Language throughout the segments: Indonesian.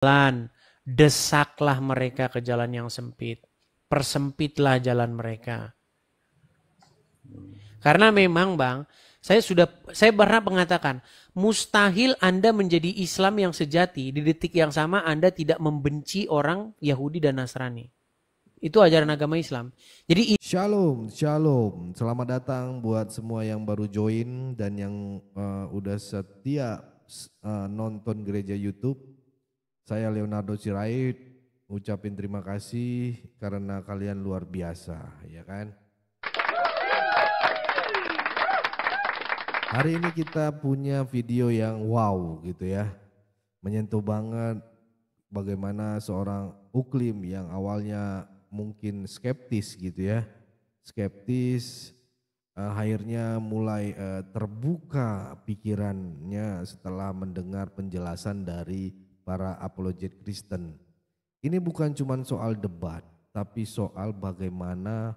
jalan, desaklah mereka ke jalan yang sempit. Persempitlah jalan mereka. Karena memang Bang, saya pernah mengatakan, mustahil Anda menjadi Islam yang sejati di detik yang sama Anda tidak membenci orang Yahudi dan Nasrani. Itu ajaran agama Islam. Jadi Shalom, shalom. Selamat datang buat semua yang baru join dan yang udah setia nonton gereja YouTube. Saya Leonardo Sirait, ucapin terima kasih karena kalian luar biasa, ya kan? Hari ini kita punya video yang wow gitu ya. Menyentuh banget bagaimana seorang Uklim yang awalnya mungkin skeptis gitu ya. Skeptis akhirnya mulai terbuka pikirannya setelah mendengar penjelasan dari para apologet Kristen. Ini bukan cuma soal debat, tapi soal bagaimana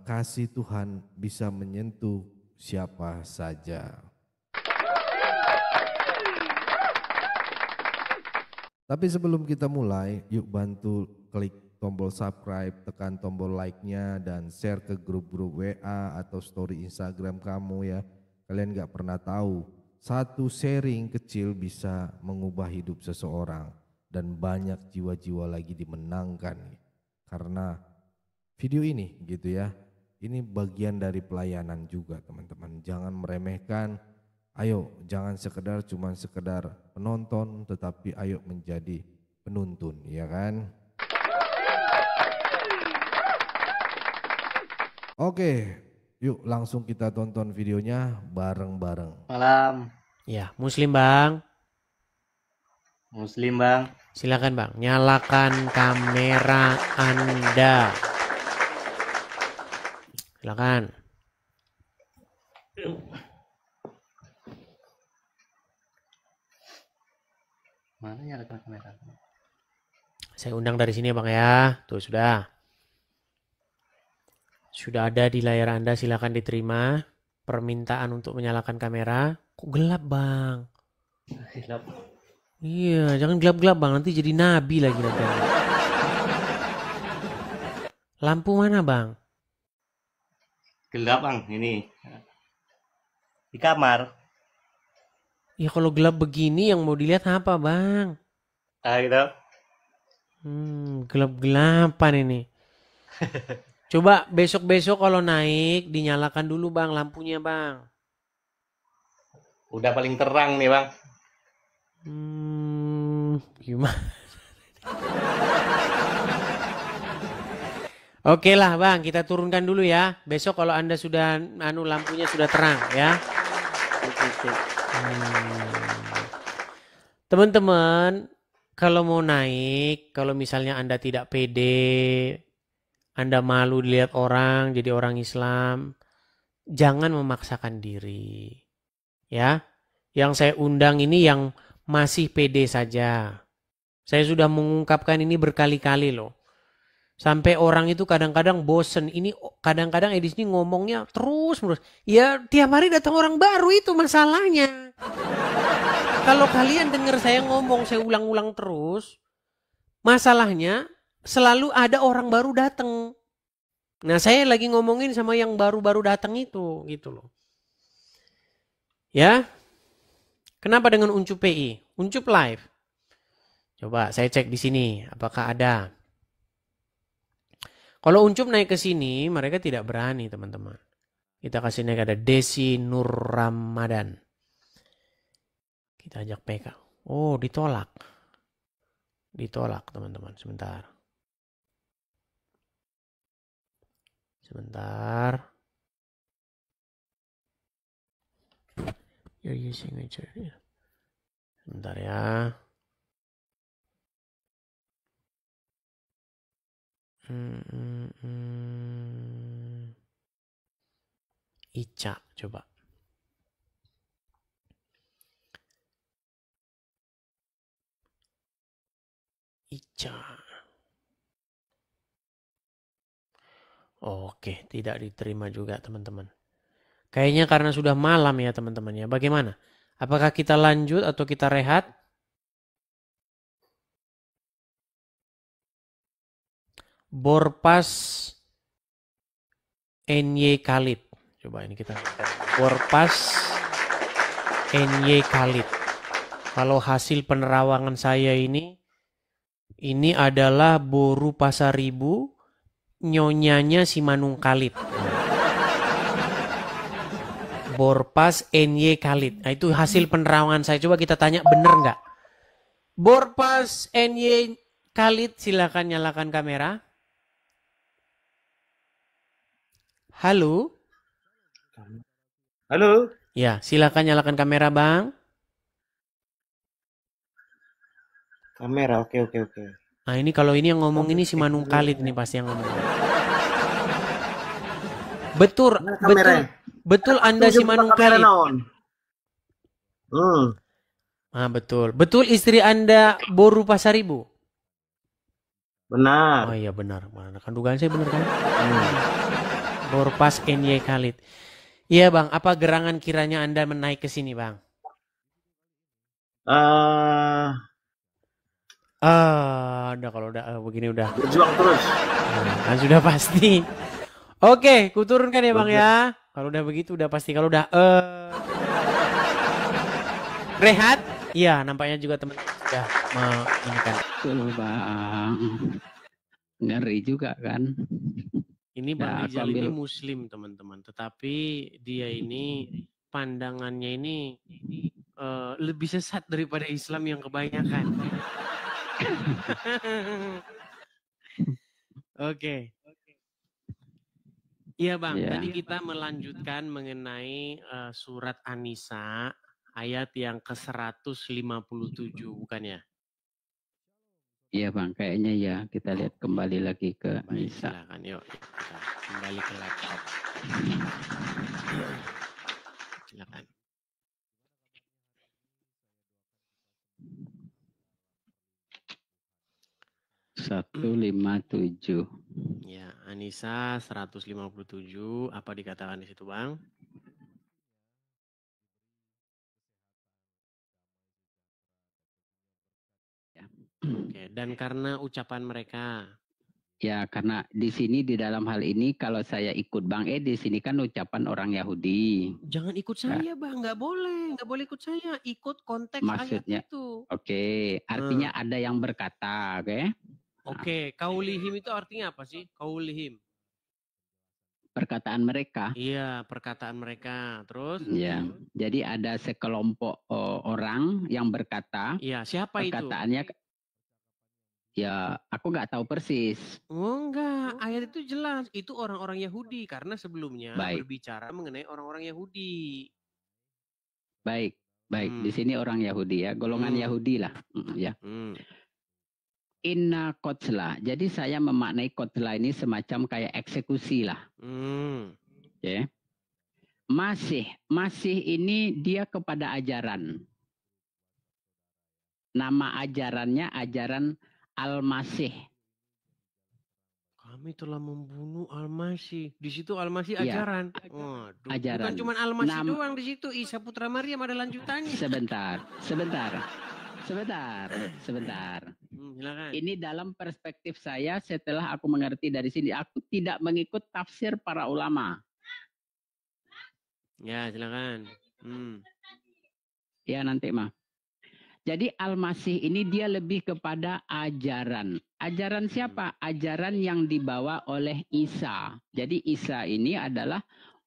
kasih Tuhan bisa menyentuh siapa saja. Tapi sebelum kita mulai, yuk bantu klik tombol subscribe, tekan tombol like-nya dan share ke grup-grup WA atau story Instagram kamu ya. Kalian gak pernah tahu, satu sharing kecil bisa mengubah hidup seseorang dan banyak jiwa-jiwa lagi dimenangkan karena video ini gitu ya. Ini bagian dari pelayanan juga teman-teman. Jangan meremehkan. Ayo jangan cuma sekedar penonton, tetapi ayo menjadi penuntun, ya kan? Oke, yuk langsung kita tonton videonya bareng-bareng. Malam. ya, Muslim Bang. Muslim Bang. Silakan Bang, nyalakan kamera Anda. Silakan. Mana nyalakan kamera? Saya undang dari sini ya Bang ya. Tuh sudah. Sudah ada di layar Anda, silakan diterima. Permintaan untuk menyalakan kamera. Kok gelap Bang? Gelap. Iya, jangan gelap-gelap Bang, nanti jadi nabi lagi nanti. Lampu mana Bang? Gelap Bang, ini. Di kamar. Ya kalau gelap begini yang mau dilihat apa Bang? Gitu. Gelap-gelapan ini. Coba besok-besok kalau naik dinyalakan dulu Bang lampunya Bang. Udah paling terang nih Bang. Gimana? Oke lah Bang, kita turunkan dulu ya. Besok kalau Anda sudah lampunya sudah terang ya. Teman-teman, kalau mau naik, kalau misalnya Anda tidak pede, Anda malu dilihat orang, jadi orang Islam, jangan memaksakan diri. Ya, yang saya undang ini yang masih pede saja. Saya sudah mengungkapkan ini berkali-kali loh. Sampai orang itu kadang-kadang bosen. Ini kadang-kadang Edis ini ngomongnya terus. Ya tiap hari datang orang baru itu masalahnya. Kalau kalian dengar saya ngomong, saya ulang-ulang terus. Masalahnya selalu ada orang baru datang. Nah saya lagi ngomongin sama yang baru-baru datang itu. Gitu loh. Ya. Kenapa dengan Uncup PI? Uncup Live. Coba saya cek di sini. Apakah ada? Kalau Uncup naik ke sini, mereka tidak berani teman-teman. Kita kasih naik ada Desi Nur Ramadan. Kita ajak PK. Oh ditolak. Ditolak teman-teman. Sebentar. You're using it. Sebentar ya. Ica coba. Ica. Oke, tidak diterima juga teman-teman. Kayaknya karena sudah malam ya teman-teman ya. Bagaimana? Apakah kita lanjut atau kita rehat? Borpas NY Khalid. Coba ini kita Borpas NY Khalid. Kalau hasil penerawangan saya ini adalah Boru Pasaribu, nyonyanya si Manung Khalid. Borpas NY Khalid. Nah, itu hasil penerawangan saya. Coba kita tanya bener nggak? Borpas NY Khalid, silakan nyalakan kamera. Halo? Halo? Ya, silakan nyalakan kamera, Bang. Kamera, oke. Nah, ini kalau ini yang ngomong ini si Manung Khalid nih pasti yang ngomong. Betul, betul Anda si Manung Khalid. Ah, betul. Betul istri Anda Boru Pasaribu? Benar. Oh iya benar. Mana kan dugaan saya benar kan? Borpas NY Khalid. Iya Bang, apa gerangan kiranya Anda menaik ke sini Bang? Udah kalau udah begini udah. Berjuang terus. Nah, sudah pasti. Oke, kuturunkan ya Bang ya. Kalau udah begitu udah pasti. Kalau udah rehat. Iya, nampaknya juga teman-teman sudah ini kan. Betul Bang. Ngeri juga kan. Ini Bang Rizal ini muslim teman-teman. Tetapi dia ini pandangannya ini lebih sesat daripada Islam yang kebanyakan. Oke. Iya Bang, tadi kita melanjutkan mengenai surat An-Nisa ayat yang ke-157 bukan ya? Iya Bang, kayaknya ya. Kita lihat kembali lagi ke Nisa. Silakan yuk, kita kembali ke laptop. Silakan. (157) Ya, An-Nisa 157. Apa dikatakan di situ, Bang? Oke, dan karena ucapan mereka. Ya, karena di sini di dalam hal ini kalau saya ikut Bang di sini kan ucapan orang Yahudi. Jangan ikut saya, Bang. Nggak boleh ikut saya. Ikut konteks maksudnya, ayat itu. Oke, artinya ada yang berkata, oke? Oke, kaulihim itu artinya apa sih? Kaulihim. Perkataan mereka. Iya, perkataan mereka. Terus? Ya, jadi ada sekelompok orang yang berkata. Iya, siapa perkataannya, itu? Ya, aku nggak tahu persis. Oh enggak, ayat itu jelas. Itu orang-orang Yahudi. Karena sebelumnya berbicara mengenai orang-orang Yahudi. Baik. Di sini orang Yahudi ya, golongan Yahudi lah. Ya. Inna qotla. Jadi saya memaknai qotla ini semacam kayak eksekusi lah. Okay. Masih ini dia kepada ajaran. Nama ajarannya ajaran Al-Masih. Kami telah membunuh Al-Masih. Di situ Al-Masih ajaran. Waduh, ajaran. Bukan cuma Al-Masih doang di situ. Isa Putra Maryam ada lanjutannya. Sebentar. Silakan. Ini dalam perspektif saya setelah aku mengerti dari sini, aku tidak mengikut tafsir para ulama. Ya, silakan. Ya nanti mah. Jadi Al-Masih ini dia lebih kepada ajaran. Ajaran siapa? Ajaran yang dibawa oleh Isa. Jadi Isa ini adalah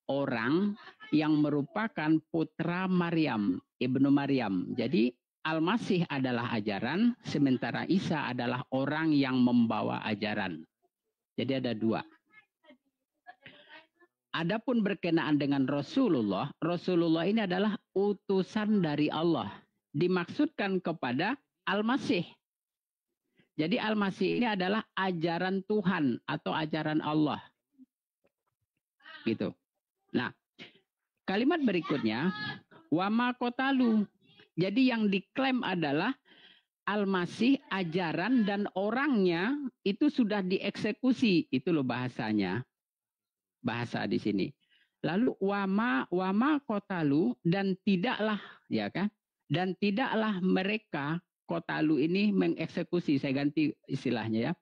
orang yang merupakan putra Maryam, ibnu Maryam. Jadi Al-Masih adalah ajaran, sementara Isa adalah orang yang membawa ajaran. Jadi ada dua. Adapun berkenaan dengan Rasulullah, Rasulullah ini adalah utusan dari Allah. Dimaksudkan kepada Al-Masih. Jadi Al-Masih ini adalah ajaran Tuhan atau ajaran Allah. Gitu. Nah, kalimat berikutnya, wama kotalu. Jadi yang diklaim adalah Al-Masih ajaran dan orangnya itu sudah dieksekusi. Itu loh bahasanya. Bahasa di sini. Lalu wama kotalu dan tidaklah, ya kan? Dan tidaklah mereka kotalu ini mengeksekusi, saya ganti istilahnya ya.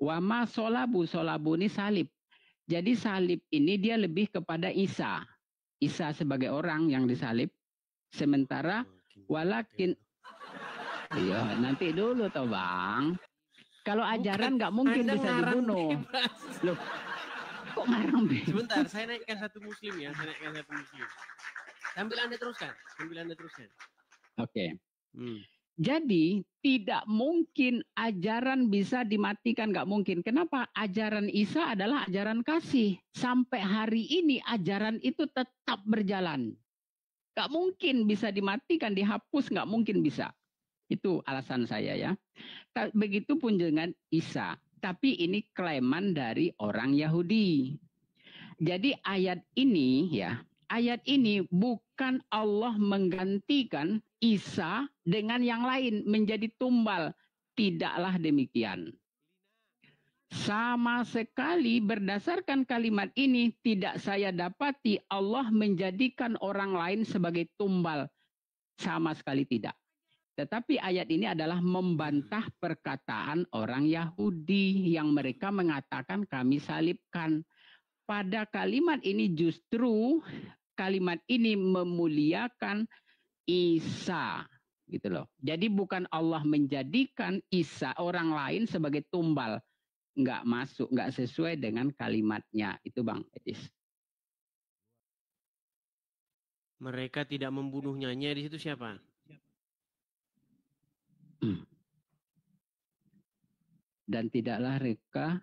Wama solabu, solabu ini salib. Jadi salib ini dia lebih kepada Isa. Isa sebagai orang yang disalib. Sementara walakin, iya nanti dulu toh Bang. Kalau ajaran nggak mungkin Anda bisa ngarang dibunuh. bebas. Loh, kok ngarang bebas? Sebentar, saya naikkan satu muslim ya, saya naikkan satu muslim. Sambil Anda teruskan. Oke. Hmm. Jadi tidak mungkin ajaran bisa dimatikan, nggak mungkin. Kenapa? Ajaran Isa adalah ajaran kasih. Sampai hari ini ajaran itu tetap berjalan. Nggak mungkin bisa dimatikan, dihapus, nggak mungkin bisa. Itu alasan saya ya. Begitupun dengan Isa. Tapi ini klaiman dari orang Yahudi. Jadi ayat ini ya, ayat ini bukan Allah menggantikan Isa dengan yang lain menjadi tumbal. Tidaklah demikian. Sama sekali berdasarkan kalimat ini tidak saya dapati Allah menjadikan orang lain sebagai tumbal. Sama sekali tidak. Tetapi ayat ini adalah membantah perkataan orang Yahudi yang mereka mengatakan kami salibkan. Pada kalimat ini justru kalimat ini memuliakan Isa, gitu loh. Jadi bukan Allah menjadikan Isa orang lain sebagai tumbal, nggak masuk, nggak sesuai dengan kalimatnya. Itu Bang Edis. Mereka tidak membunuhnya. Di situ siapa? Dan tidaklah mereka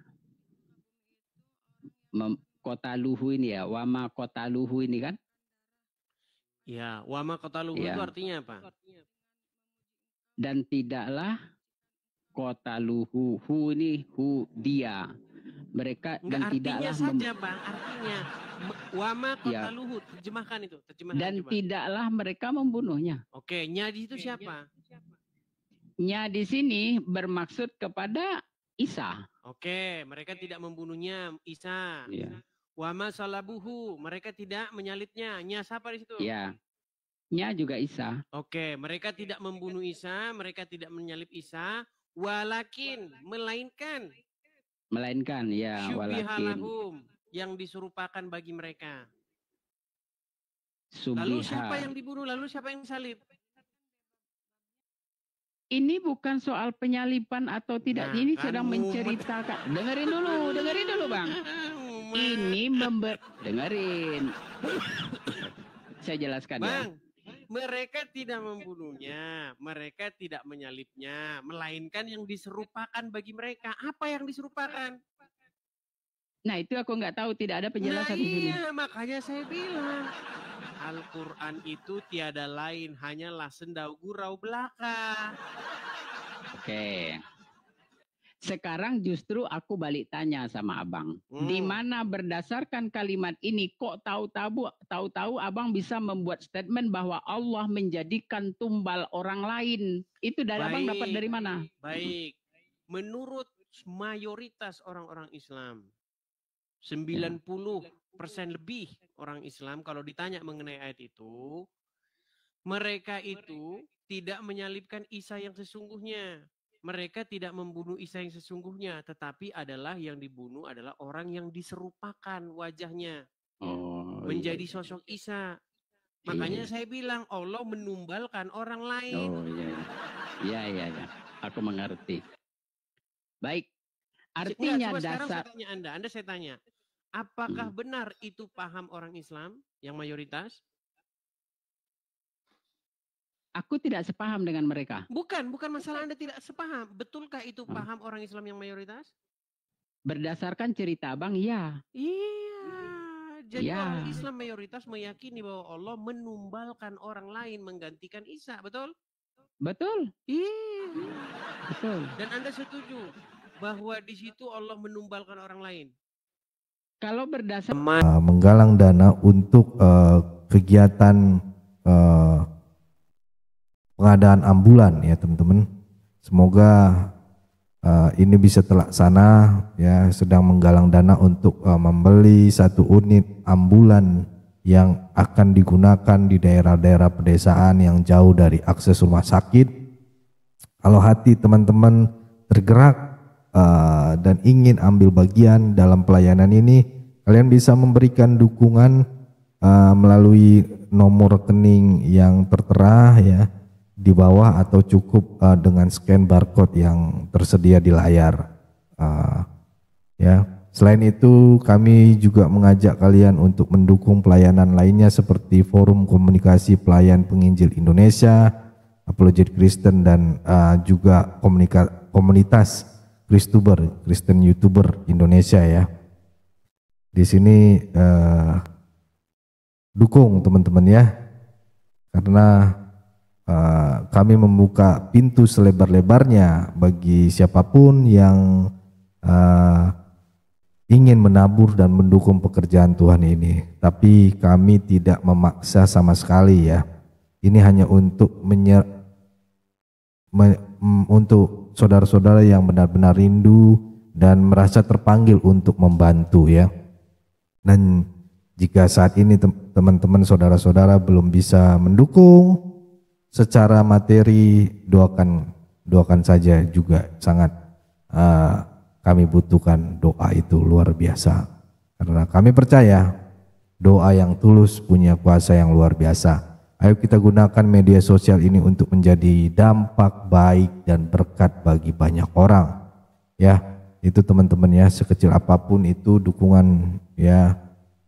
kota luhu ini ya, wama kota luhu ini kan? Ya, wama qataluhu Ya. itu artinya apa? Dan tidaklah kota luhu, hu ini hu dia. Mereka Enggak, dan artinya tidaklah saja Bang, artinya wama Ya. qataluhu, terjemahkan itu, terjemahkan dan coba. tidaklah mereka membunuhnya. Oke, nya di situ siapa? Nya di sini bermaksud kepada Isa. Oke, mereka tidak membunuhnya, Isa. Ya. Wama salabuhu, mereka tidak menyalibnya. Nya siapa di situ? Ya. Nya juga Isa. Oke, mereka tidak membunuh Isa, mereka tidak menyalib Isa, walakin, melainkan Melainkan ya walakin syubihalahum, yang diserupakan bagi mereka. Lalu siapa subiha. yang dibunuh, lalu siapa yang disalib? Ini bukan soal penyaliban atau tidak. Nah, Ini kan sedang mumet. menceritakan. Dengerin dulu Bang. Ini dengerin. Saya jelaskan ya. Bang, mereka tidak membunuhnya, mereka tidak menyalibnya, melainkan yang diserupakan bagi mereka. Apa yang diserupakan? Nah itu aku nggak tahu, tidak ada penjelasan di sini. Iya, makanya saya bilang Al-Quran itu tiada lain, hanyalah sendau gurau belaka. Oke. Sekarang justru aku balik tanya sama abang. Di mana berdasarkan kalimat ini kok tahu-tahu abang bisa membuat statement bahwa Allah menjadikan tumbal orang lain. Itu dari abang dapat dari mana? Baik, menurut mayoritas orang-orang Islam, 90% lebih orang Islam kalau ditanya mengenai ayat itu, mereka itu tidak menyalibkan Isa yang sesungguhnya. Mereka tidak membunuh Isa yang sesungguhnya, tetapi adalah yang dibunuh adalah orang yang diserupakan wajahnya menjadi sosok Isa. Makanya saya bilang Allah menumbalkan orang lain. Oh iya. Aku mengerti. Baik. Artinya sekarang dasar. saya tanya saya tanya, apakah benar itu paham orang Islam yang mayoritas? Aku tidak sepaham dengan mereka. Bukan masalah Anda tidak sepaham. Betulkah itu paham orang Islam yang mayoritas? Berdasarkan cerita abang, ya. Iya. Jadi Ya. orang Islam mayoritas meyakini bahwa Allah menumbalkan orang lain menggantikan Isa, betul? Betul. Iya. Betul. Dan Anda setuju bahwa di situ Allah menumbalkan orang lain? Kalau berdasarkan menggalang dana untuk kegiatan pengadaan ambulan ya teman-teman. Semoga ini bisa terlaksana ya, sedang menggalang dana untuk membeli 1 unit ambulan yang akan digunakan di daerah-daerah pedesaan yang jauh dari akses rumah sakit. Kalau hati teman-teman tergerak dan ingin ambil bagian dalam pelayanan ini, kalian bisa memberikan dukungan melalui nomor rekening yang tertera ya di bawah, atau cukup dengan scan barcode yang tersedia di layar. Ya, selain itu kami juga mengajak kalian untuk mendukung pelayanan lainnya seperti Forum Komunikasi Pelayan Penginjil Indonesia, Apologet Kristen, dan juga komunitas Kristen YouTuber Indonesia ya. Di sini dukung teman-teman ya, karena kami membuka pintu selebar-lebarnya bagi siapapun yang ingin menabur dan mendukung pekerjaan Tuhan ini. Tapi kami tidak memaksa sama sekali ya. Ini hanya untuk untuk saudara-saudara yang benar-benar rindu dan merasa terpanggil untuk membantu ya. Dan jika saat ini teman-teman saudara-saudara belum bisa mendukung secara materi, doakan saja juga. Sangat kami butuhkan doa itu luar biasa, karena kami percaya doa yang tulus punya kuasa yang luar biasa. Ayo kita gunakan media sosial ini untuk menjadi dampak baik dan berkat bagi banyak orang ya. Itu teman-teman ya, sekecil apapun itu dukungan ya,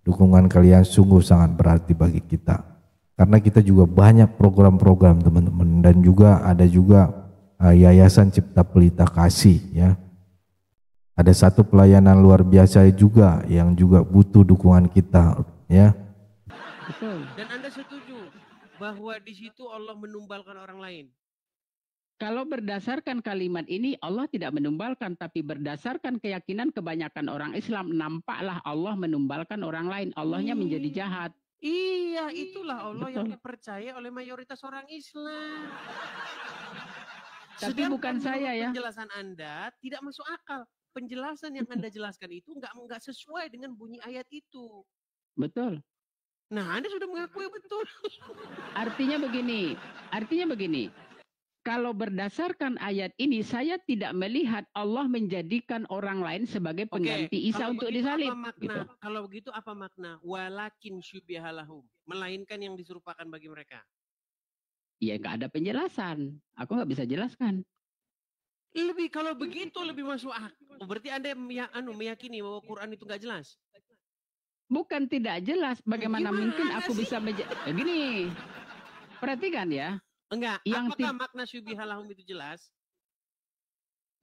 dukungan kalian sungguh sangat berarti bagi kita. Karena kita juga banyak program-program teman-teman, dan juga ada Yayasan Cipta Pelita Kasih ya. Ada satu pelayanan luar biasa juga yang juga butuh dukungan kita ya. Betul. Dan Anda setuju bahwa di situ Allah menumbalkan orang lain? Kalau berdasarkan kalimat ini Allah tidak menumbalkan, tapi berdasarkan keyakinan kebanyakan orang Islam, nampaklah Allah menumbalkan orang lain. Allahnya menjadi jahat. Iya, itulah Allah Betul. yang dipercaya oleh mayoritas orang Islam. Tapi Sedangkan bukan saya ya. penjelasan Anda tidak masuk akal. Penjelasan yang Anda jelaskan itu nggak sesuai dengan bunyi ayat itu. Betul. Nah, Anda sudah mengakui betul. Artinya begini. Kalau berdasarkan ayat ini, saya tidak melihat Allah menjadikan orang lain sebagai pengganti Isa untuk disalib. Gitu. Kalau begitu apa makna walakin syubihalahum, melainkan yang diserupakan bagi mereka? Ya nggak ada penjelasan. Aku nggak bisa jelaskan. Kalau begitu lebih masuk akal. Berarti Anda meyakini bahwa Quran itu nggak jelas? Bukan tidak jelas. Bagaimana mungkin aku bisa gini? Perhatikan ya. Enggak, apakah makna syubihalahum itu jelas?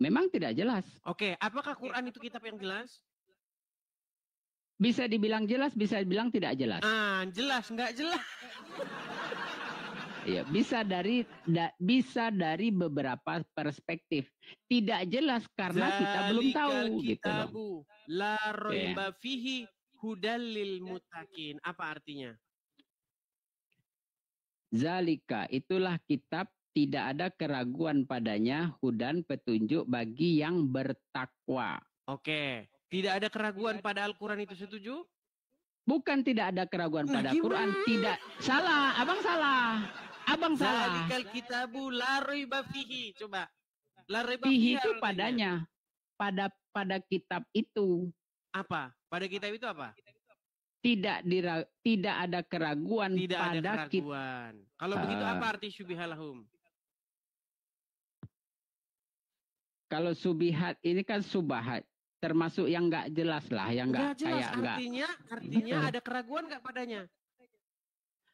Memang tidak jelas. Oke, apakah Quran itu kitab yang jelas? Bisa dibilang jelas, bisa dibilang tidak jelas. Jelas, enggak jelas. Ya, bisa dari beberapa perspektif. Tidak jelas karena kita belum tahu gitu loh. La raiba fihi hudal lil muttaqin. Apa artinya? Zalika, itulah kitab, tidak ada keraguan padanya, hudan, petunjuk bagi yang bertakwa. Oke, tidak ada keraguan pada Al-Quran itu, setuju? Bukan tidak ada keraguan pada Al-Quran, tidak. Salah, abang salah. Abang salah. Zalikal kitabu la raiba fihi. Coba. La raiba fihi itu padanya. Pada kitab itu. Apa? Pada kitab itu apa? Tidak ada keraguan pada keraguan. Kalau begitu apa arti syubihalahum? Kalau subihat ini kan subahat, termasuk yang nggak jelas lah, yang nggak jelas. Artinya ada keraguan nggak padanya?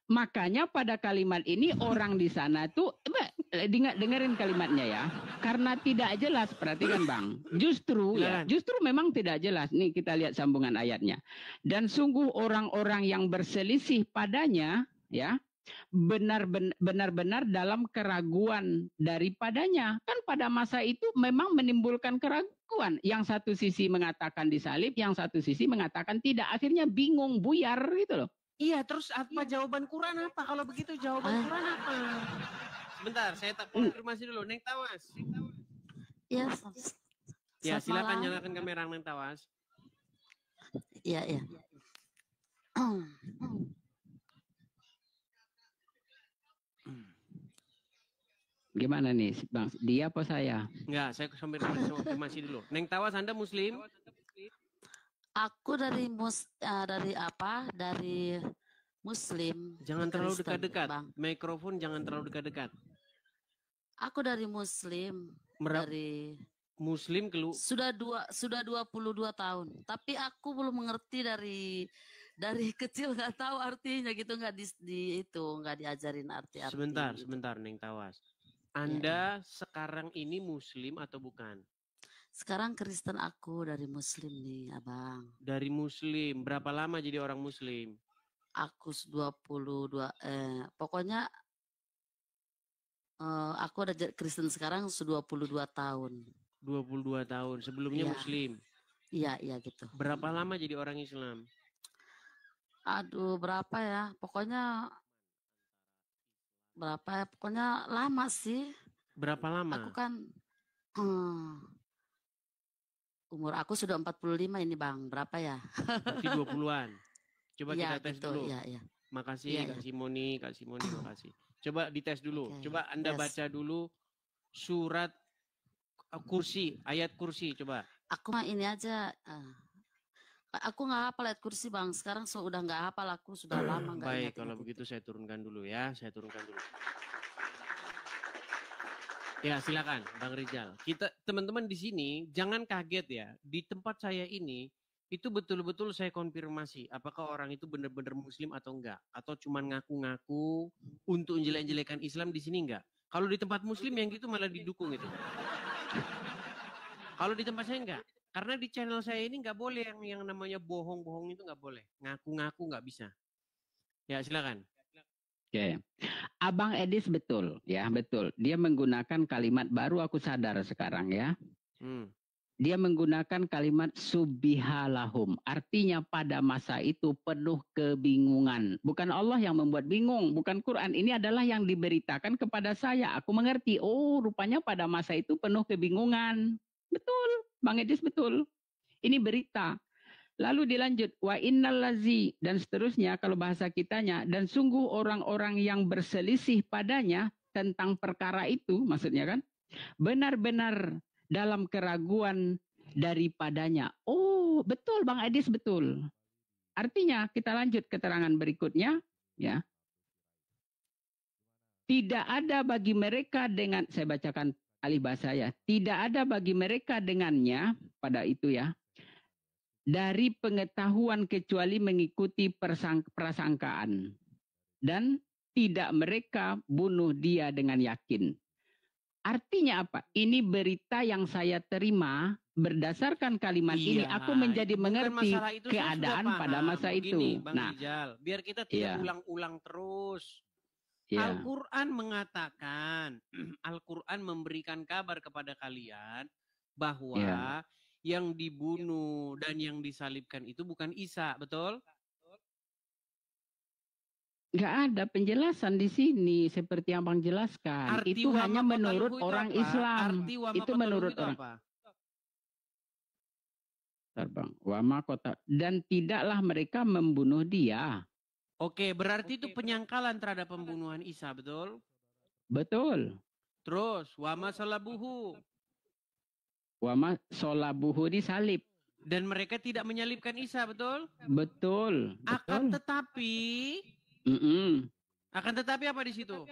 Makanya pada kalimat ini orang di sana tuh dengerin kalimatnya ya. Karena tidak jelas, perhatikan Bang. Justru memang tidak jelas. Nih kita lihat sambungan ayatnya. Dan sungguh orang-orang yang berselisih padanya ya, benar-benar dalam keraguan daripadanya. Kan pada masa itu memang menimbulkan keraguan. Yang satu sisi mengatakan disalib, yang satu sisi mengatakan tidak. Akhirnya bingung, buyar gitu loh. Iya, terus apa jawaban Quran apa? Kalau begitu jawaban Quran apa? Sebentar, saya tak konfirmasi dulu. Neng Tawas. Iya. Ya, silakan nyalakan kamera Neng Tawas. Iya. Gimana nih, Bang? Dia apa saya? Enggak, saya konfirmasi dulu. Neng Tawas, Anda Muslim? Aku dari Dari Muslim. Jangan terlalu Kristen, dekat-dekat. Bang. Mikrofon jangan terlalu dekat-dekat. Aku dari Muslim. Dari Muslim sudah 22 tahun. Tapi aku belum mengerti dari kecil, nggak tahu artinya gitu, nggak nggak diajarin arti-arti. Sebentar, Neng Tawas. Anda sekarang ini Muslim atau bukan? Sekarang Kristen, aku dari Muslim nih, Abang. Dari Muslim. Berapa lama jadi orang Muslim? Aku 22, pokoknya aku ada Kristen sekarang 22 tahun. 22 tahun. Sebelumnya Muslim? Iya gitu. Berapa lama jadi orang Islam? Aduh, berapa ya? Pokoknya lama sih. Berapa lama? Aku kan umur aku sudah 45 ini, Bang. Berapa ya? Berarti 20-an. Coba kita tes gitu, dulu. Iya. Makasih Kak Simoni, makasih. Coba dites dulu. Coba Anda baca dulu surat kursi, ayat kursi, coba. Aku mah ini aja. Aku nggak hafal ayat kursi, Bang. Sekarang udah nggak hafal, aku sudah lama nggak. Baik, kalau begitu saya turunkan dulu ya. Ya, silakan Bang Rizal. Kita teman-teman di sini jangan kaget ya. Di tempat saya ini itu betul-betul saya konfirmasi apakah orang itu benar-benar Muslim atau enggak, atau cuma ngaku-ngaku untuk jelek-jelekan Islam. Di sini enggak. Kalau di tempat Muslim yang gitu malah didukung itu. Kalau di tempat saya enggak. Karena di channel saya ini enggak boleh yang namanya bohong-bohong itu enggak boleh. Ngaku-ngaku enggak bisa. Ya, silakan. Oke. Abang Edis betul, ya betul. Dia menggunakan kalimat, baru aku sadar sekarang ya. Dia menggunakan kalimat subihalahum. Artinya pada masa itu penuh kebingungan. Bukan Allah yang membuat bingung, bukan Quran. Ini adalah yang diberitakan kepada saya. Aku mengerti, oh rupanya pada masa itu penuh kebingungan. Betul, Bang Edis betul. Ini berita. Lalu dilanjut, wa innal lazi, dan seterusnya kalau bahasa kitanya, dan sungguh orang-orang yang berselisih padanya tentang perkara itu, maksudnya kan, benar-benar dalam keraguan daripadanya. Oh, betul Bang Edis, betul. Artinya kita lanjut keterangan berikutnya, ya. Tidak ada bagi mereka dengan, saya bacakan alih bahasa ya, tidak ada bagi mereka dengannya pada itu ya, dari pengetahuan kecuali mengikuti prasangkaan. Dan tidak mereka bunuh dia dengan yakin. Artinya apa? Ini berita yang saya terima berdasarkan kalimat ini. Aku menjadi mengerti keadaan pada masa itu. Bang Rizal, biar kita tidak ulang-ulang terus. Al-Quran mengatakan, Al-Quran memberikan kabar kepada kalian bahwa yang dibunuh dan yang disalibkan itu bukan Isa, betul? Nggak ada penjelasan di sini seperti yang Bang jelaskan. Itu hanya menurut orang Islam. Itu menurut orang. Bang, wama kota, dan tidaklah mereka membunuh dia. Oke, berarti itu penyangkalan terhadap pembunuhan Isa, betul? Betul. Terus wama salabuhu. Wama solabuhu disalib. Dan mereka tidak menyalibkan Isa, betul? Betul. Akan tetapi apa di situ?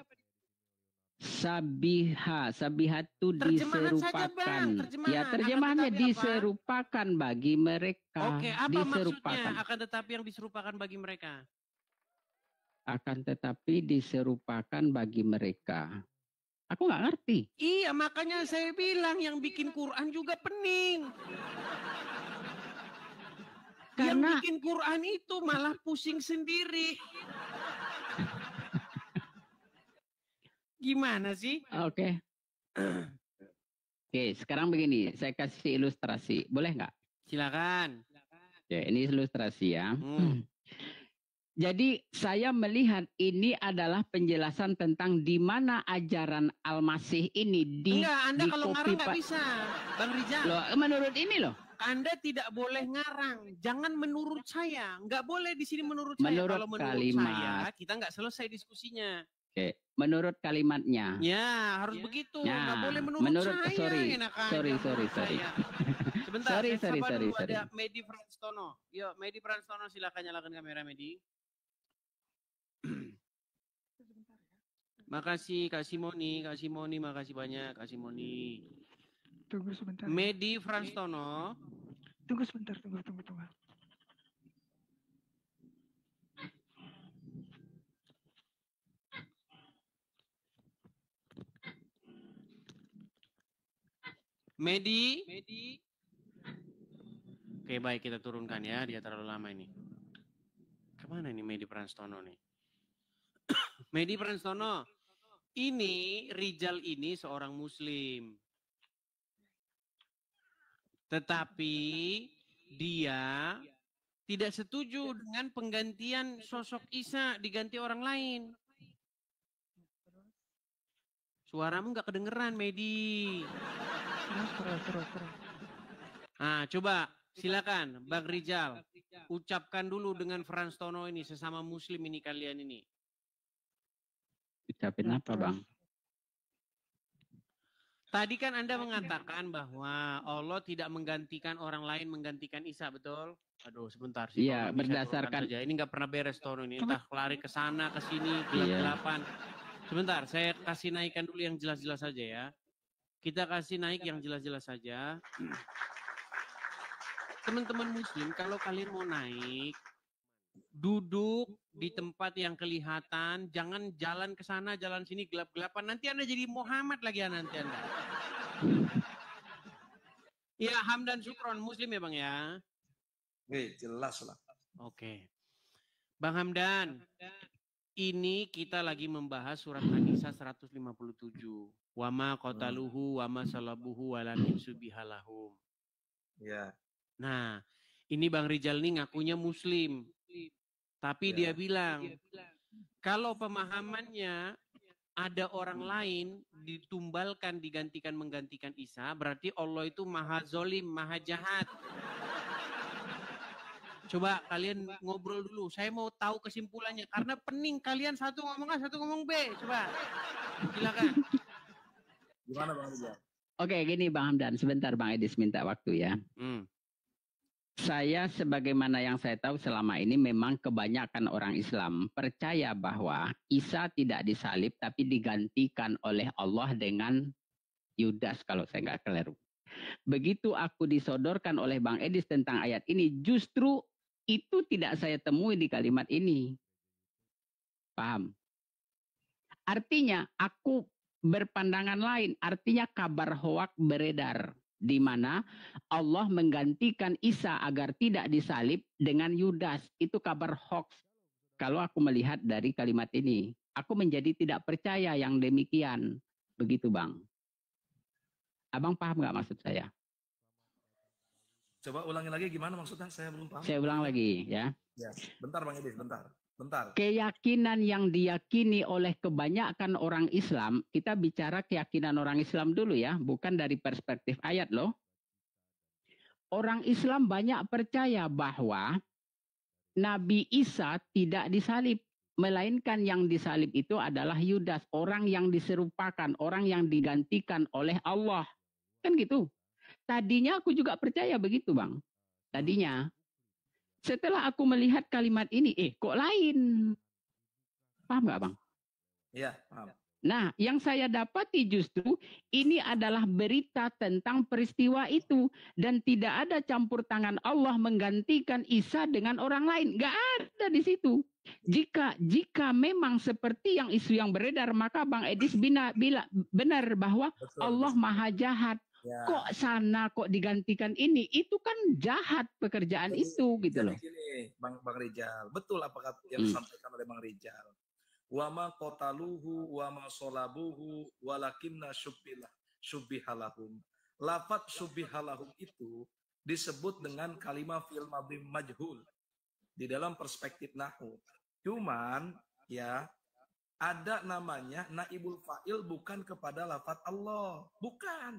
Sabihatu diserupakan. Ya, terjemahannya diserupakan bagi mereka. Oke, apa maksudnya akan tetapi yang diserupakan bagi mereka? Akan tetapi diserupakan bagi mereka. Aku nggak ngerti. Iya, makanya saya bilang yang bikin Quran juga pening. Karena yang bikin Quran itu malah pusing sendiri. Gimana sih? Oke, sekarang begini, saya kasih ilustrasi. Boleh nggak? Silakan. Oke, ini ilustrasi ya. Jadi saya melihat ini adalah penjelasan tentang di mana ajaran Al-Masih ini Enggak, Anda kalau ngarang nggak bisa, Bang Rizal. Loh, menurut ini loh. Anda tidak boleh ngarang. Jangan menurut saya. Nggak boleh di sini menurut saya. Menurut Kalau menurut kalimat. saya, kita nggak selesai diskusinya. Oke, menurut kalimatnya. Ya, harus begitu. Nggak Ya, boleh menurut saya. sorry, Enak aja sorry. saya. Sebentar, Sorry. saya sapa dulu ada Medi Franstono. Yuk, Medi Franstono, silakan nyalakan kamera, Medi. Makasih Kak Simoni, makasih banyak Kak Simoni. Tunggu sebentar. Medi Franstono. Tunggu sebentar, tunggu. Medi. Oke, baik, kita turunkan ya, dia terlalu lama ini. Kemana ini Medi Franstono nih? Medi Franstono, ini Rijal ini seorang muslim. Tetapi dia tidak setuju dengan penggantian sosok Isa diganti orang lain. Suaramu nggak kedengeran, Medi. Terus. Nah, coba silakan Bang Rijal. Ucapkan dulu dengan Franstono ini, sesama muslim ini kalian ini. Ucapin apa, Bang? Tadi kan Anda mengatakan bahwa Allah tidak menggantikan orang lain menggantikan Isa, betul? Aduh, sebentar sih. Iya, berdasarkan saja. Ini nggak pernah beres Tono ini. Entah lari ke sana, ke sini, gelap-gelapan. Sebentar, saya kasih naikkan dulu yang jelas-jelas saja ya. Kita kasih naik yang jelas-jelas saja. Teman-teman muslim, kalau kalian mau naik, duduk di tempat yang kelihatan, jangan jalan ke sana, jalan sini gelap-gelapan. Nanti Anda jadi Muhammad lagi ya nanti Anda. Ya, Hamdan Syukron, muslim ya Bang ya? Jelas lah. Oke. Bang Hamdan, ini kita lagi membahas surat An-Nisa 157. Wama qataluhu wama salabuhu walakin subihalahum. Ya. Nah, ini Bang Rijal nih ngakunya muslim. Tapi dia bilang, kalau pemahamannya ada orang lain ditumbalkan, digantikan, menggantikan Isa, berarti Allah itu maha zolim, maha jahat. Coba kalian ngobrol dulu, saya mau tahu kesimpulannya. Karena pening kalian satu ngomong A, satu ngomong B. Coba, silakan. Gimana Bang Rijal? Oke, gini Bang Hamdan, sebentar Bang Edis minta waktu ya. Saya sebagaimana yang saya tahu selama ini memang kebanyakan orang Islam percaya bahwa Isa tidak disalib tapi digantikan oleh Allah dengan Yudas kalau saya nggak keliru. Begitu aku disodorkan oleh Bang Edis tentang ayat ini, justru itu tidak saya temui di kalimat ini. Paham? Artinya aku berpandangan lain, artinya kabar hoak beredar. Di mana Allah menggantikan Isa agar tidak disalib dengan Yudas. Itu kabar hoax. Kalau aku melihat dari kalimat ini, aku menjadi tidak percaya yang demikian. Begitu Bang. Abang paham nggak maksud saya? Coba ulangi lagi gimana maksudnya, saya belum paham. Saya ulang lagi ya. Ya, bentar Bang Edis, bentar. Keyakinan yang diyakini oleh kebanyakan orang Islam, kita bicara keyakinan orang Islam dulu ya, bukan dari perspektif ayat loh. Orang Islam banyak percaya bahwa Nabi Isa tidak disalib, melainkan yang disalib itu adalah Yudas, orang yang diserupakan, orang yang digantikan oleh Allah. Kan gitu. Tadinya aku juga percaya begitu Bang. Tadinya. Setelah aku melihat kalimat ini, kok lain? Paham nggak Bang? Iya, paham. Nah, yang saya dapati justru ini adalah berita tentang peristiwa itu. Dan tidak ada campur tangan Allah menggantikan Isa dengan orang lain. Nggak ada di situ. Jika memang seperti yang isu yang beredar, maka Bang Edis benar bahwa Betul, Allah maha jahat. Ya. Kok digantikan ini? Itu kan jahat pekerjaan itu gitu loh. Gini, Bang Rijal, betul apa yang disampaikan oleh Bang Rijal. Wama qataluhu wama solabuhu walakinna syubbihalahum. Lafaz syubbihalahum itu disebut dengan kalimat fi'il madhi majhul di dalam perspektif nahwu. Cuman ya ada namanya naibul fa'il bukan kepada lafaz Allah, bukan.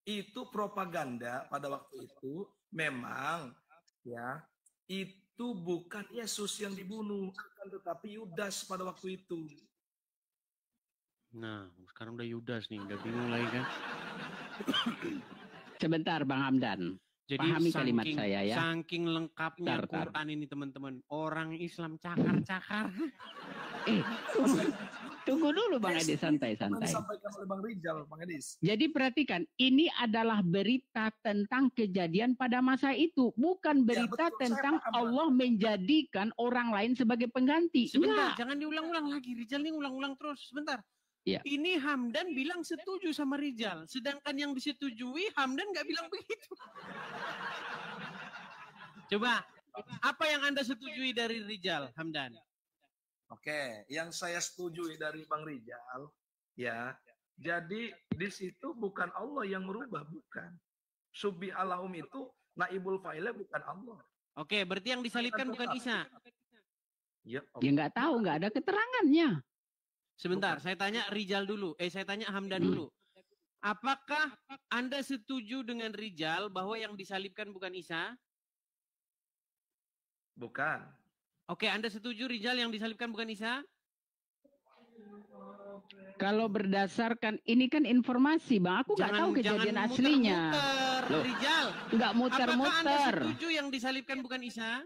Itu propaganda pada waktu itu memang ya itu bukan Yesus yang dibunuh, akan tetapi Yudas pada waktu itu. Nah, sekarang udah Yudas nih, udah bingung lagi kan. Sebentar Bang Hamdan. Jadi Pahami kalimat saya ya. saking lengkapnya Tar. Quran ini teman-teman. Orang Islam cakar-cakar. Tunggu dulu Bang Edi, santai-santai. Disampaikan oleh Bang Rijal, Bang Edis. Jadi perhatikan, ini adalah berita tentang kejadian pada masa itu. Bukan berita betul, saya tentang paham, Bang. Allah menjadikan orang lain sebagai pengganti. Sebentar, Enggak. jangan diulang-ulang lagi. Rijal nih ulang-ulang terus. Sebentar. Iya. Ini Hamdan bilang setuju sama Rijal. Sedangkan yang disetujui Hamdan nggak bilang begitu. Coba, apa yang Anda setujui dari Rijal, Hamdan? Oke, yang saya setujui dari Bang Rijal, ya, jadi di situ bukan Allah yang merubah, bukan. Subhanallah itu naibul fa'ilnya bukan Allah. Oke, berarti yang disalibkan bukan Isa. Ya, Ya nggak tahu, nggak ada keterangannya. Sebentar, saya tanya Rijal dulu. Saya tanya Hamdan dulu. Apakah Anda setuju dengan Rijal bahwa yang disalibkan bukan Isa? bukan. Oke, Anda setuju Rijal yang disalibkan bukan Isa? Kalau berdasarkan ini kan informasi, Bang. Aku nggak tahu kejadian aslinya. Muter-muter, Loh, Rijal. nggak Apakah Anda muter-muter. setuju yang disalibkan bukan Isa?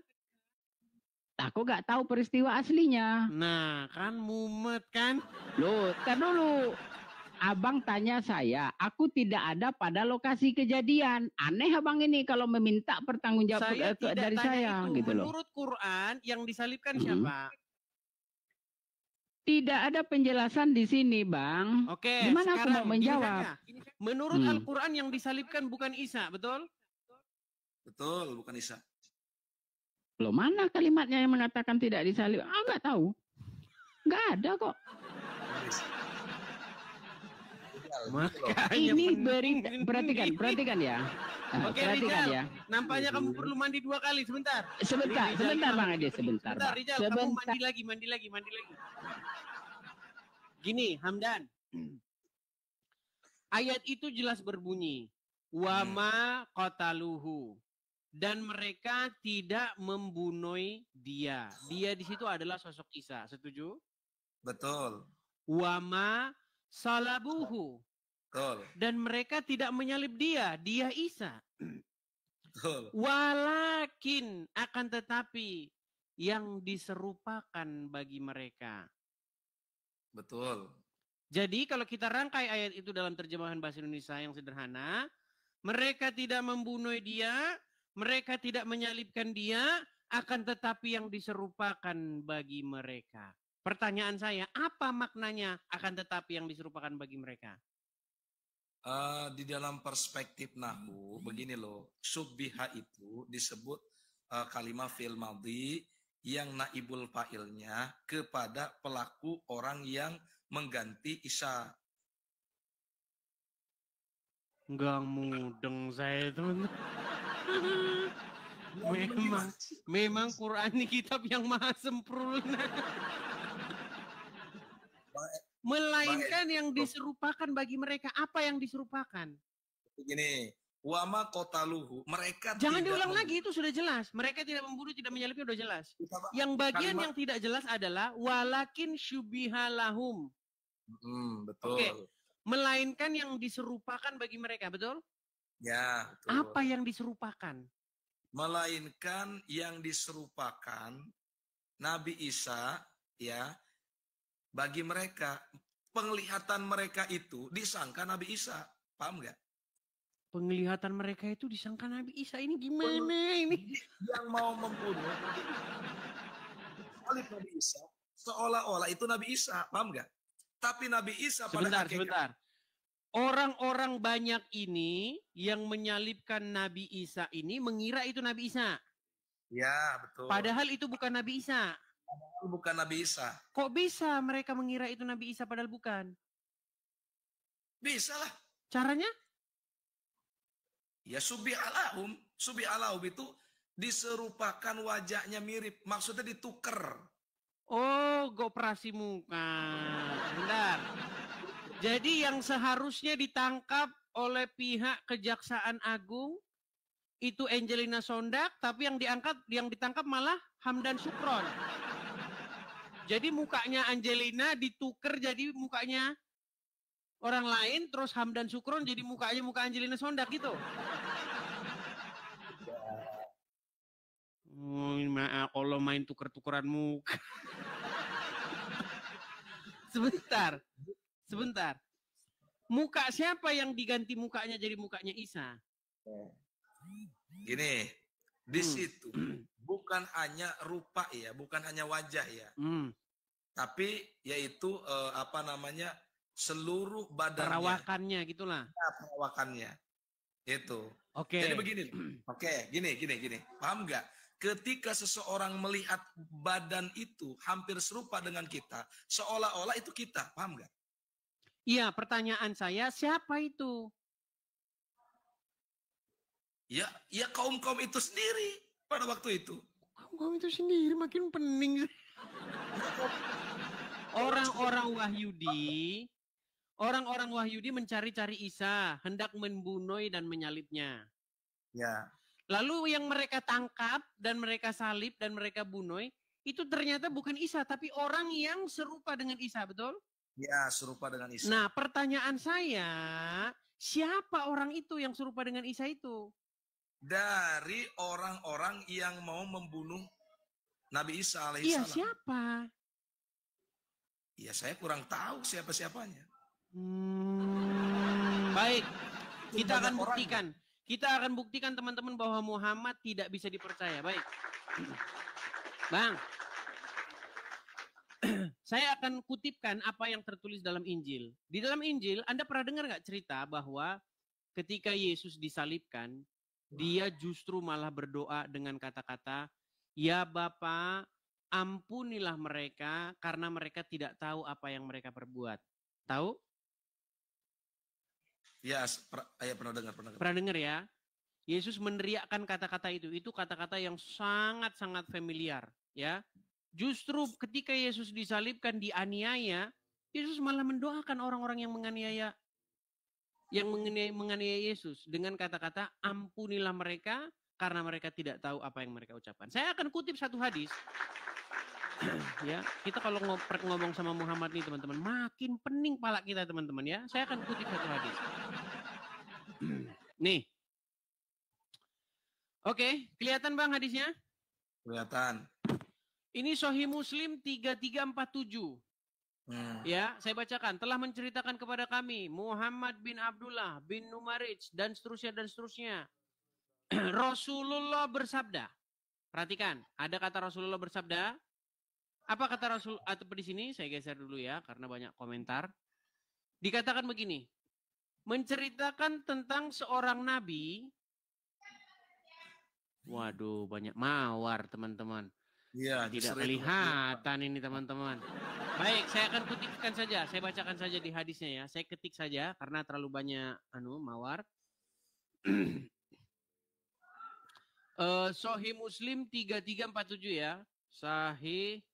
Aku nggak tahu peristiwa aslinya. Nah, kan mumet kan? Loh, tar dulu. Abang tanya saya, aku tidak ada pada lokasi kejadian. Aneh abang ini kalau meminta pertanggungjawab Saya tidak dari tanya saya, itu. gitu loh. Menurut Quran, yang disalibkan siapa? Tidak ada penjelasan di sini, Bang. Oke, Gimana aku sekarang mau gini menjawab? saja. Menurut Al-Quran yang disalibkan bukan Isa, betul? Betul, bukan Isa. Loh, mana kalimatnya yang mengatakan tidak disalib? Nggak tahu. Nggak ada kok. Makanya Ini penting berita, ini. perhatikan ya. Oke, Perhatikan Rijal. ya. Nampaknya kamu perlu mandi 2 kali. Sebentar. Sebentar Bang Edi, sebentar. Sebentar, Bang. Rijal. Kamu mandi lagi. Gini, Hamdan. Ayat itu jelas berbunyi. Wama qataluhu. Dan mereka tidak membunuh dia. Dia di situ adalah sosok Isa. Setuju? Betul. Wama salabuhu. Betul. Dan mereka tidak menyalib dia. Dia Isa. Betul. Walakin akan tetapi yang diserupakan bagi mereka. Betul. Jadi kalau kita rangkai ayat itu dalam terjemahan bahasa Indonesia yang sederhana, mereka tidak membunuh dia, mereka tidak menyalibkan dia, akan tetapi yang diserupakan bagi mereka. Pertanyaan saya, apa maknanya akan tetapi yang diserupakan bagi mereka? Di dalam perspektif nahu, begini loh, subbiha itu disebut kalimat fi'il madhi yang naibul fa'ilnya kepada pelaku orang yang mengganti Isa. Enggak mudeng saya teman. memang Quran ini kitab yang maha sempurna. Melainkan yang diserupakan bagi mereka. Apa yang diserupakan? Begini, wama kotaluhu, mereka jangan tidak diulang lagi, itu sudah jelas. Mereka tidak membunuh, tidak menyalibnya, sudah jelas. Yang bagian yang tidak jelas adalah walakin syubihalahum. Betul. Oke. Melainkan yang diserupakan bagi mereka, betul? Ya, betul. Apa yang diserupakan? Melainkan yang diserupakan Nabi Isa, ya, bagi mereka, penglihatan mereka itu disangka Nabi Isa. Paham nggak? Penglihatan mereka itu disangka Nabi Isa. Ini gimana ini? Yang mau membunuh Nabi Isa, seolah-olah itu Nabi Isa. Paham nggak? Tapi Nabi Isa pada sebentar. Orang-orang banyak ini yang menyalibkan Nabi Isa ini mengira itu Nabi Isa. Ya, betul. Padahal itu bukan Nabi Isa. Bukan Nabi Isa. Kok bisa mereka mengira itu Nabi Isa padahal bukan? Bisa lah. Caranya? Ya subi'alahum. Subi'alahum itu diserupakan wajahnya mirip. Maksudnya ditukar. Oh, operasi muka. Bentar. Jadi yang seharusnya ditangkap oleh pihak Kejaksaan Agung itu Angelina Sondak, tapi yang ditangkap malah Hamdan Sukron. Jadi mukanya Angelina ditukar jadi mukanya orang lain, terus Hamdan Sukron jadi mukanya muka Angelina Sondak gitu. Oh, maaf, kalau main tuker-tukeran muka. Sebentar. Muka siapa yang diganti mukanya jadi mukanya Isa? Gini, di situ bukan hanya rupa ya, bukan hanya wajah ya, tapi yaitu seluruh badannya, Perawakannya gitulah. perawakannya itu. Oke. Jadi begini, gini, paham nggak? Ketika seseorang melihat badan itu hampir serupa dengan kita, seolah-olah itu kita, paham nggak? Iya, pertanyaan saya, siapa itu? Ya kaum-kaum itu sendiri pada waktu itu. Kaum itu sendiri makin pening. Orang-orang Wahyudi mencari-cari Isa, hendak membunuh dan menyalibnya. Ya. Lalu yang mereka tangkap dan mereka salib dan mereka bunuh, itu ternyata bukan Isa, tapi orang yang serupa dengan Isa, betul? Ya, serupa dengan Isa. Nah, pertanyaan saya, siapa orang itu yang serupa dengan Isa itu? Dari orang-orang yang mau membunuh Nabi Isa alaihissalam. Iya, siapa? Ya, saya kurang tahu siapa-siapanya. Baik, kita akan buktikan. Kita akan buktikan teman-teman bahwa Muhammad tidak bisa dipercaya. Baik. Bang, saya akan kutipkan apa yang tertulis dalam Injil. Di dalam Injil, Anda pernah dengar nggak cerita bahwa ketika Yesus disalibkan, dia justru malah berdoa dengan kata-kata, "Ya Bapa, ampunilah mereka karena mereka tidak tahu apa yang mereka perbuat." Tahu? Ya, pernah dengar. Pernah dengar ya? Yesus meneriakkan kata-kata itu. Itu kata-kata yang sangat-sangat familiar. Ya, justru ketika Yesus disalibkan, dianiaya, Yesus malah mendoakan orang-orang yang menganiaya Yesus dengan kata-kata, "Ampunilah mereka karena mereka tidak tahu apa yang mereka ucapkan." Saya akan kutip satu hadis. Ya, kita kalau ngomong sama Muhammad nih teman-teman, makin pening pala kita teman-teman ya. Saya akan kutip satu hadis. Nih. Oke, kelihatan Bang hadisnya? Kelihatan. Ini Sahih Muslim 3347. Ya, saya bacakan. Telah menceritakan kepada kami Muhammad bin Abdullah bin Numarij dan seterusnya. Rasulullah bersabda. Perhatikan, ada kata Rasulullah bersabda. Apa kata Rasul atau di sini? Saya geser dulu ya karena banyak komentar. Dikatakan begini. Menceritakan tentang seorang nabi. Waduh, banyak mawar teman-teman. Iya, tidak kelihatan ini teman-teman. Baik, saya akan kutipkan saja. Saya bacakan saja di hadisnya ya. Saya ketik saja karena terlalu banyak mawar. Sahih Muslim 3347 ya. Sahih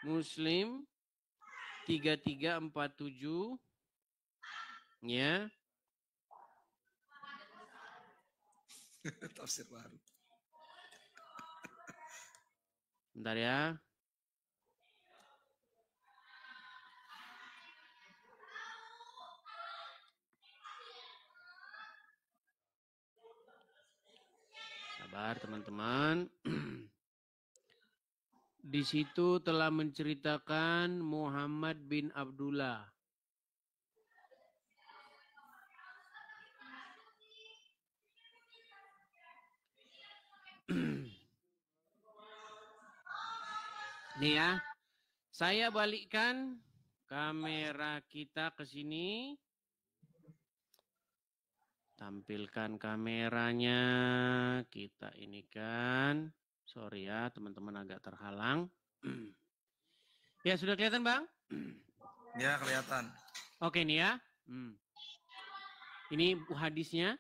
Muslim 3347 ya. Tafsir baru. Bentar ya. Sabar teman-teman. Di situ telah menceritakan Muhammad bin Abdullah. Nih ya, saya balikkan kamera kita ke sini. Tampilkan kameranya, kita ini kan. Sorry ya, teman-teman agak terhalang. Ya, sudah kelihatan, Bang? Ya, kelihatan. Oke nih ya. Ini hadisnya.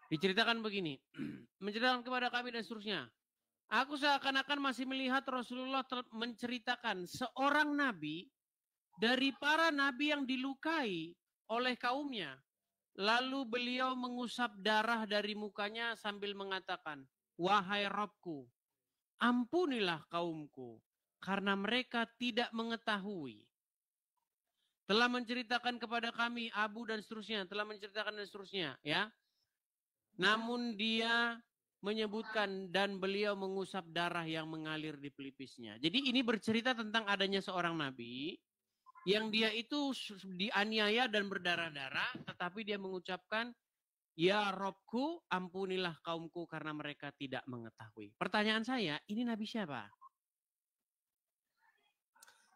Diceritakan begini. Menceritakan kepada kami dan seterusnya. Aku seakan-akan masih melihat Rasulullah menceritakan seorang nabi dari para nabi yang dilukai oleh kaumnya. Lalu beliau mengusap darah dari mukanya sambil mengatakan, "Wahai Rabbku, ampunilah kaumku karena mereka tidak mengetahui." telah menceritakan kepada kami Abu dan seterusnya, telah menceritakan dan seterusnya, ya. Namun dia menyebutkan dan beliau mengusap darah yang mengalir di pelipisnya. Jadi ini bercerita tentang adanya seorang nabi yang dia itu dianiaya dan berdarah-darah, tetapi dia mengucapkan, ya Robku, ampunilah kaumku karena mereka tidak mengetahui. Pertanyaan saya, ini nabi siapa?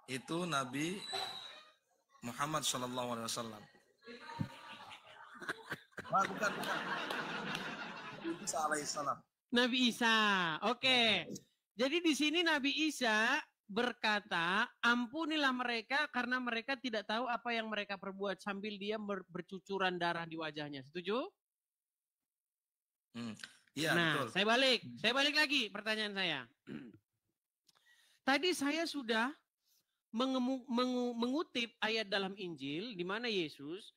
Itu Nabi Muhammad SAW. Bukan. Isa alaihissalam. Nabi Isa. Oke. Jadi di sini Nabi Isa berkata, ampunilah mereka karena mereka tidak tahu apa yang mereka perbuat, sambil dia bercucuran darah di wajahnya. Setuju? Iya, Nah, betul. saya balik lagi pertanyaan saya. Tadi saya sudah mengutip ayat dalam Injil di mana Yesus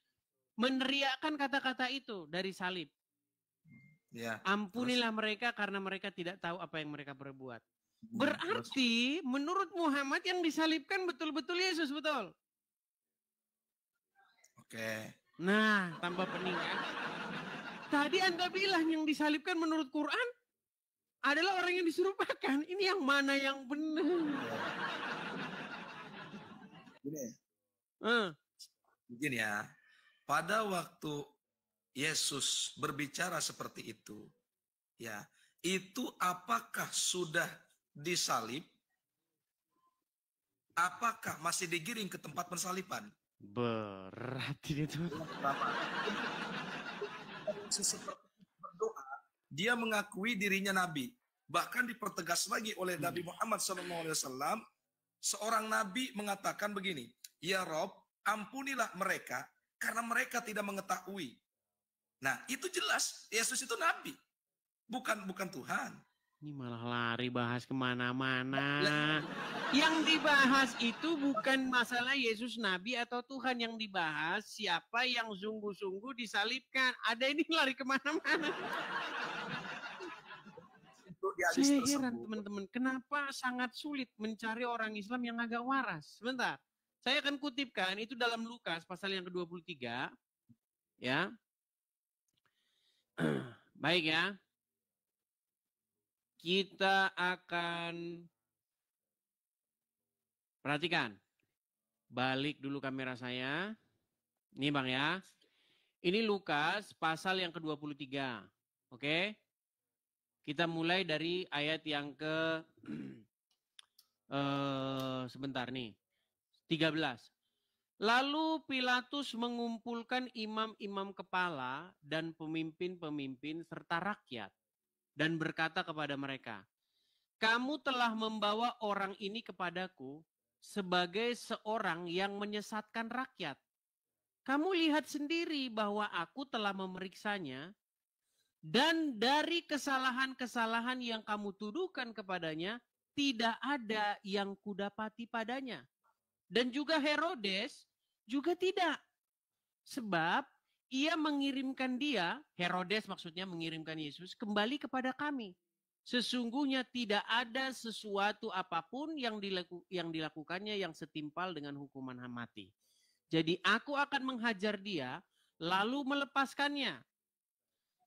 meneriakkan kata-kata itu dari salib. Ya, ampunilah mereka karena mereka tidak tahu apa yang mereka perbuat. Berarti menurut Muhammad yang disalibkan betul-betul Yesus, betul? Oke. Nah, tambah pening kan? Tadi Anda bilang yang disalibkan menurut Quran adalah orang yang diserupakan. Ini yang mana yang benar? Begini ya. Pada waktu Yesus berbicara seperti itu, ya, itu apakah sudah disalib? Apakah masih digiring ke tempat persaliban? Berat ini tuh. Seperti berdoa, dia mengakui dirinya nabi. Bahkan dipertegas lagi oleh Nabi Muhammad SAW. Seorang nabi mengatakan begini, ya Rob, ampunilah mereka karena mereka tidak mengetahui. Nah, itu jelas Yesus itu nabi, bukan Tuhan. Ini malah lari bahas kemana-mana. Yang dibahas itu bukan masalah Yesus nabi atau Tuhan, yang dibahas siapa yang sungguh-sungguh disalibkan. Ada ini lari kemana-mana. Saya heran teman-teman, kenapa sangat sulit mencari orang Islam yang agak waras. Sebentar, saya akan kutipkan itu dalam Lukas pasal yang ke-23. Ya. Baik ya. Kita akan perhatikan. Balik dulu kamera saya. Ini Bang ya. Ini Lukas pasal yang ke-23. Oke. Kita mulai dari ayat yang ke sebentar nih. 13. Lalu Pilatus mengumpulkan imam-imam kepala dan pemimpin-pemimpin serta rakyat dan berkata kepada mereka, kamu telah membawa orang ini kepadaku sebagai seorang yang menyesatkan rakyat. Kamu lihat sendiri bahwa aku telah memeriksanya, dan dari kesalahan-kesalahan yang kamu tuduhkan kepadanya, tidak ada yang kudapati padanya. Dan juga Herodes juga tidak. Sebab ia mengirimkan dia, Herodes maksudnya mengirimkan Yesus, kembali kepada kami. Sesungguhnya tidak ada sesuatu apapun yang dilakukannya yang setimpal dengan hukuman mati. Jadi aku akan menghajar dia, lalu melepaskannya.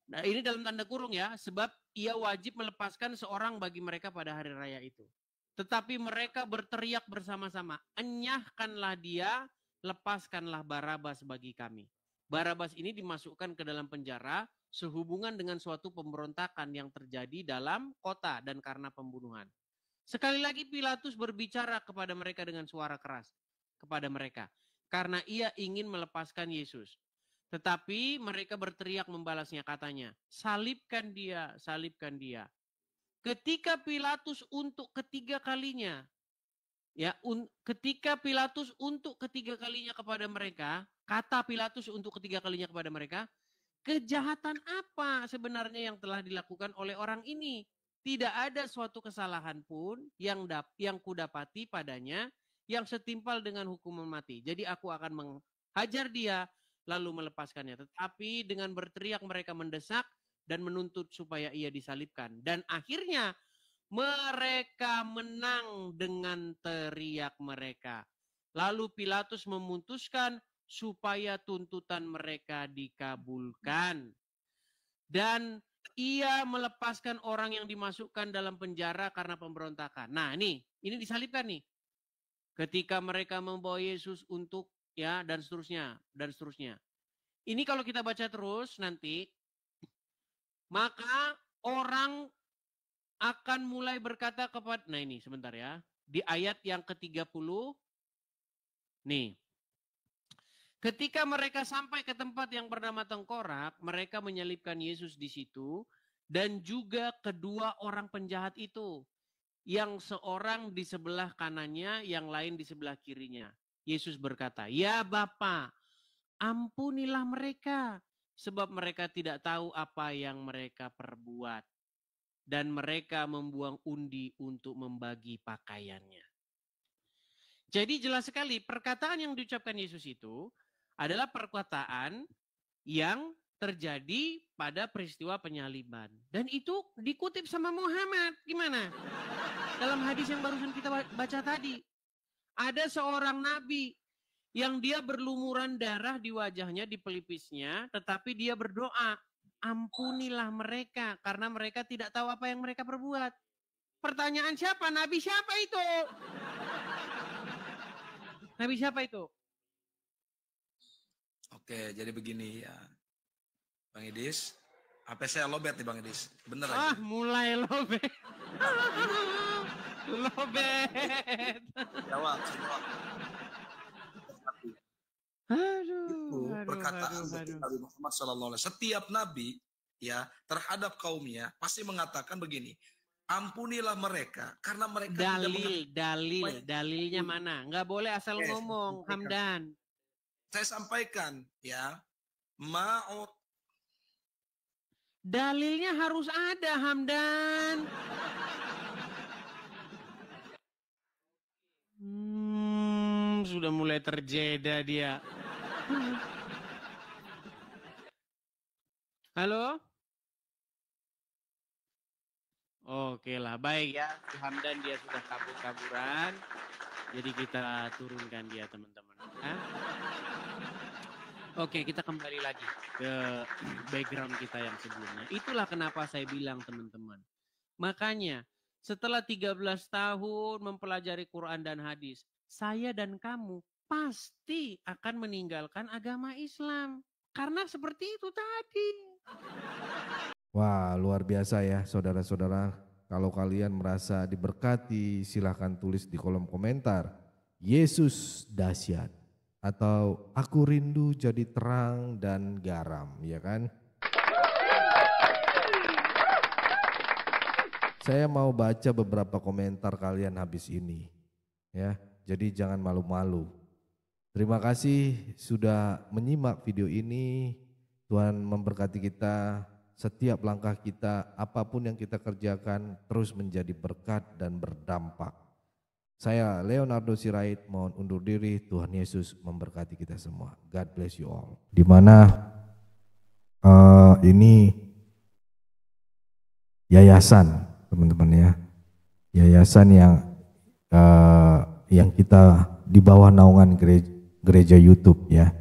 Nah, ini dalam tanda kurung ya, sebab ia wajib melepaskan seorang bagi mereka pada hari raya itu. Tetapi mereka berteriak bersama-sama, enyahkanlah dia, lepaskanlah Barabas bagi kami. Barabas ini dimasukkan ke dalam penjara sehubungan dengan suatu pemberontakan yang terjadi dalam kota dan karena pembunuhan. Sekali lagi Pilatus berbicara kepada mereka dengan suara keras kepada mereka, karena ia ingin melepaskan Yesus. Tetapi mereka berteriak membalasnya, katanya, salibkan dia, salibkan dia. Ketika Pilatus untuk ketiga kalinya, ketika Pilatus untuk ketiga kalinya kepada mereka, kata Pilatus untuk ketiga kalinya kepada mereka, kejahatan apa sebenarnya yang telah dilakukan oleh orang ini? Tidak ada suatu kesalahan pun yang kudapati padanya yang setimpal dengan hukuman mati. Jadi aku akan menghajar dia, lalu melepaskannya. Tetapi dengan berteriak mereka mendesak dan menuntut supaya ia disalibkan. Dan akhirnya mereka menang dengan teriak mereka, Lalu Pilatus memutuskan supaya tuntutan mereka dikabulkan. Dan ia melepaskan orang yang dimasukkan dalam penjara karena pemberontakan. Nah ini disalibkan nih. Ketika mereka membawa Yesus untuk dan seterusnya. Ini kalau kita baca terus nanti, maka orang akan mulai berkata kepada, nah ini sebentar ya, di ayat yang ke-30, nih. Ketika mereka sampai ke tempat yang bernama Tengkorak, mereka menyalibkan Yesus di situ dan juga kedua orang penjahat itu. Yang seorang di sebelah kanannya, yang lain di sebelah kirinya. Yesus berkata, "Ya Bapa, ampunilah mereka sebab mereka tidak tahu apa yang mereka perbuat." Dan mereka membuang undi untuk membagi pakaiannya. Jadi jelas sekali perkataan yang diucapkan Yesus itu adalah perkataan yang terjadi pada peristiwa penyaliban. Dan itu dikutip sama Muhammad. Gimana? Dalam hadis yang barusan kita baca tadi. Ada seorang nabi yang dia berlumuran darah di wajahnya, di pelipisnya. Tetapi dia berdoa, ampunilah mereka karena mereka tidak tahu apa yang mereka perbuat. Pertanyaan siapa? Nabi siapa itu? Nabi siapa itu? Oke, jadi begini ya, Bang Idis. Apa saya lobet nih Bang Idis? Bener Ah, aja. mulai lobet. Lobet. Jawab. Itu perkataan dari Nabi Muhammad SAW. Setiap nabi ya terhadap kaumnya pasti mengatakan begini. Ampunilah mereka karena mereka dalilnya mana? Nggak boleh asal ngomong, Hamdan. Saya sampaikan ya, dalilnya harus ada, Hamdan. Sudah mulai terjeda dia. Halo? Oke lah, baik ya. Hamdan dia sudah kabur-kaburan. Jadi kita turunkan dia, teman-teman. Oke, kita kembali lagi ke background kita yang sebelumnya. Itulah kenapa saya bilang, teman-teman. Makanya, setelah 13 tahun mempelajari Quran dan hadis, saya dan kamu pasti akan meninggalkan agama Islam. Karena seperti itu tadi. Wah, luar biasa ya saudara-saudara. Kalau kalian merasa diberkati, silahkan tulis di kolom komentar. Yesus dahsyat. Atau aku rindu jadi terang dan garam, ya kan? Saya mau baca beberapa komentar kalian habis ini. Ya, jadi jangan malu-malu. Terima kasih sudah menyimak video ini. Tuhan memberkati kita. Setiap langkah kita, apapun yang kita kerjakan terus menjadi berkat dan berdampak. Saya Leonardo Sirait mohon undur diri. Tuhan Yesus memberkati kita semua. God bless you all. Di mana ini yayasan, teman-teman ya. Yayasan yang kita di bawah naungan gereja YouTube ya.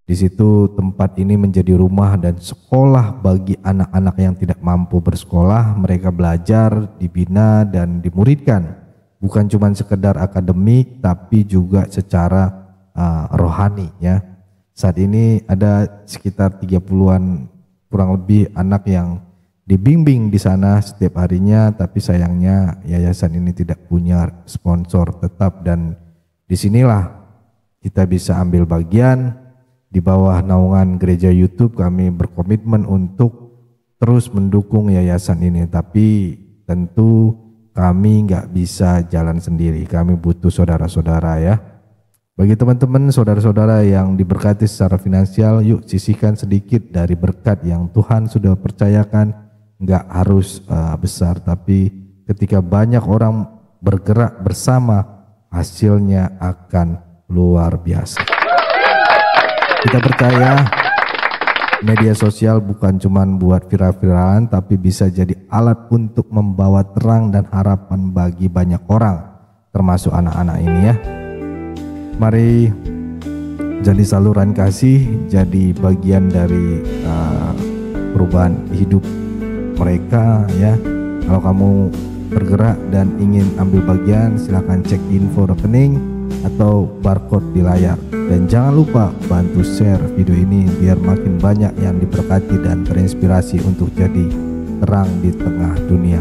Di situ tempat ini menjadi rumah dan sekolah bagi anak-anak yang tidak mampu bersekolah. Mereka belajar, dibina dan dimuridkan. Bukan cuma sekedar akademik tapi juga secara rohani ya. Saat ini ada sekitar 30-an kurang lebih anak yang dibimbing di sana setiap harinya, tapi sayangnya yayasan ini tidak punya sponsor tetap dan disinilah kita bisa ambil bagian. Di bawah naungan gereja YouTube kami berkomitmen untuk terus mendukung yayasan ini, tapi tentu kami nggak bisa jalan sendiri, kami butuh saudara-saudara ya. Bagi teman-teman saudara-saudara yang diberkati secara finansial, yuk sisihkan sedikit dari berkat yang Tuhan sudah percayakan. Nggak harus besar, tapi ketika banyak orang bergerak bersama, hasilnya akan luar biasa. Kita percaya media sosial bukan cuma buat viral-viralan, tapi bisa jadi alat untuk membawa terang dan harapan bagi banyak orang, termasuk anak-anak ini ya. Mari jadi saluran kasih, jadi bagian dari perubahan hidup mereka ya. Kalau kamu bergerak dan ingin ambil bagian, silakan cek info rekening atau barcode di layar. Dan jangan lupa bantu share video ini biar makin banyak yang diberkati dan terinspirasi untuk jadi terang di tengah dunia.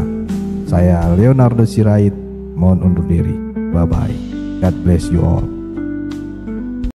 Saya Leonardo Sirait, mohon undur diri. Bye bye. God bless you all.